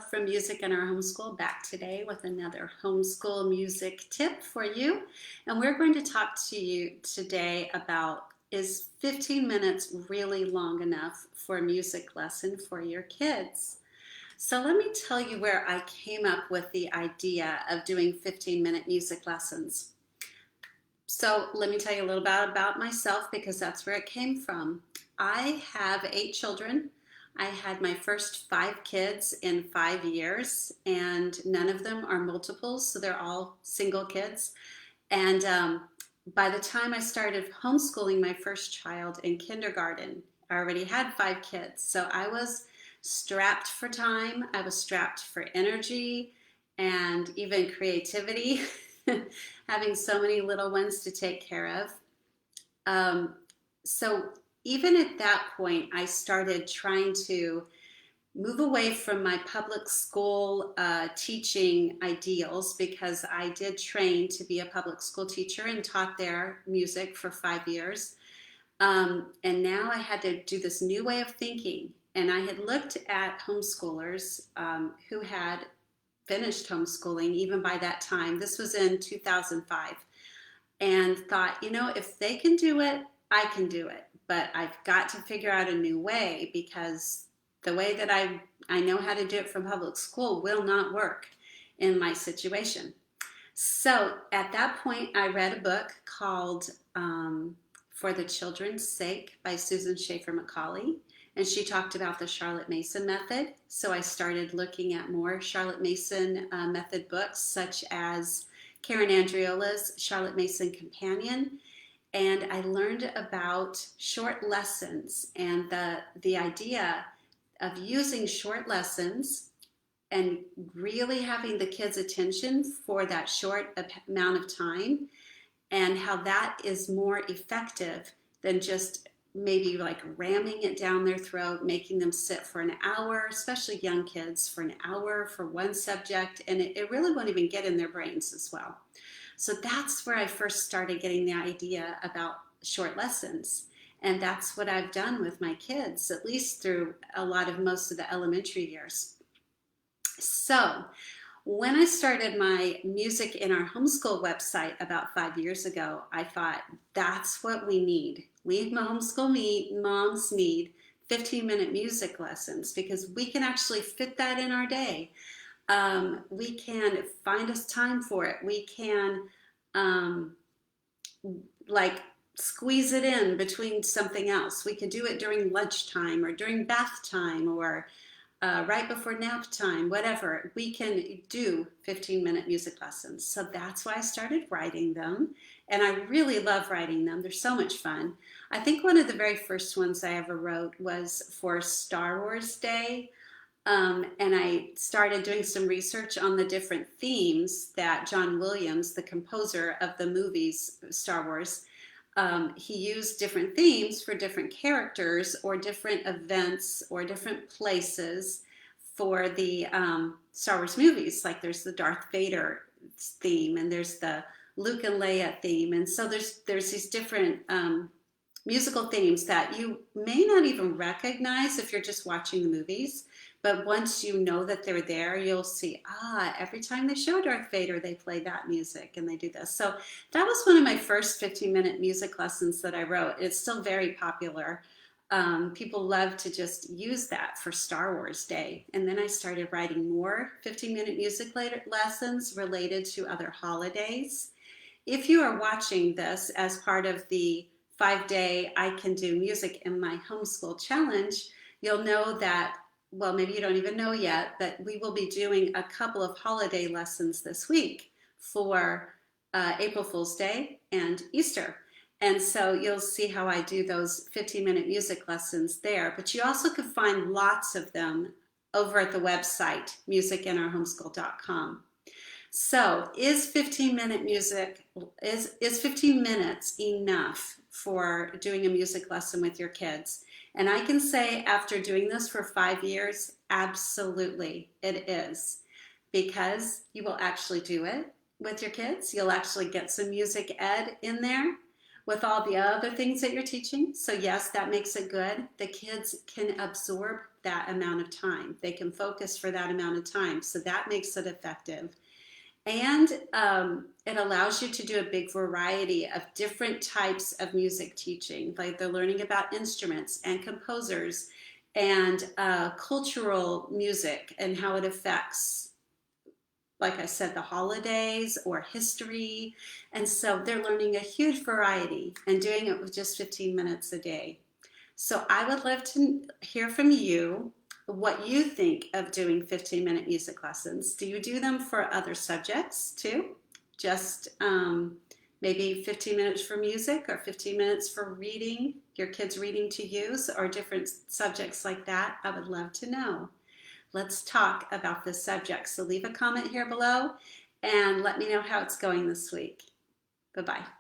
From Music in Our Homeschool, back today with another homeschool music tip for you. And we're going to talk to you today about, is 15 minutes really long enough for a music lesson for your kids? So let me tell you where I came up with the idea of doing 15-minute music lessons. So let me tell you a little bit about myself because that's where it came from. I have 8 children. I had my first 5 kids in 5 years, and none of them are multiples, so they're all single kids. And by the time I started homeschooling my first child in kindergarten, I already had 5 kids. So I was strapped for time, I was strapped for energy and even creativity, having so many little ones to take care of. Um, so even at that point, I started trying to move away from my public school teaching ideals because I did train to be a public school teacher and taught their music for 5 years. And now I had to do this new way of thinking. And I had looked at homeschoolers who had finished homeschooling even by that time. This was in 2005. And thought, if they can do it, I can do it. But I've got to figure out a new way because the way that I know how to do it from public school will not work in my situation. So at that point, I read a book called For the Children's Sake by Susan Schaefer Macaulay. And she talked about the Charlotte Mason method. So I started looking at more Charlotte Mason method books, such as Karen Andreola's Charlotte Mason Companion. And I learned about short lessons and the idea of using short lessons and really having the kids' attention for that short amount of time, and how that is more effective than just maybe like ramming it down their throat, making them sit for an hour, especially young kids, for an hour for one subject, and it really won't even get in their brains as well. So that's where I first started getting the idea about short lessons. And that's what I've done with my kids, at least through most of the elementary years. So when I started my Music in Our Homeschool website about 5 years ago, I thought that's what we need. We homeschool moms need 15-minute music lessons because we can actually fit that in our day. We can find us time for it. We can like squeeze it in between something else. We can do it during lunchtime or during bath time or right before nap time, whatever. We can do 15-minute music lessons. So that's why I started writing them. And I really love writing them. They're so much fun. I think one of the very first ones I ever wrote was for Star Wars Day. And I started doing some research on the different themes that John Williams, the composer of the movies Star Wars, he used different themes for different characters or different events or different places for the Star Wars movies. Like there's the Darth Vader theme and there's the Luke and Leia theme. And so there's these different musical themes that you may not even recognize if you're just watching the movies. But once you know that they're there, you'll see, every time they show Darth Vader, they play that music and they do this. So that was one of my first 15-minute music lessons that I wrote. It's still very popular. People love to just use that for Star Wars Day. And then I started writing more 15-minute music lessons related to other holidays. If you are watching this as part of the 5-day I Can Do Music in My Homeschool Challenge, you'll know that, well, maybe you don't even know yet, but we will be doing a couple of holiday lessons this week for April Fool's Day and Easter. And so you'll see how I do those 15-minute music lessons there. But you also can find lots of them over at the website, musicinourhomeschool.com. So is 15 minutes enough for doing a music lesson with your kids? And I can say after doing this for 5 years, absolutely it is, because you will actually do it with your kids. You'll actually get some music ed in there with all the other things that you're teaching. So yes, that makes it good. The kids can absorb that amount of time. They can focus for that amount of time. So that makes it effective. And it allows you to do a big variety of different types of music teaching. Like they're learning about instruments and composers and cultural music and how it affects, like I said, the holidays or history. And so they're learning a huge variety and doing it with just 15 minutes a day. So I would love to hear from you what you think of doing 15-minute music lessons. Do you do them for other subjects too? Just maybe 15 minutes for music or 15 minutes for reading, your kids reading to you, or different subjects like that? I would love to know. Let's talk about this subject. So leave a comment here below and let me know how it's going this week. Bye-bye.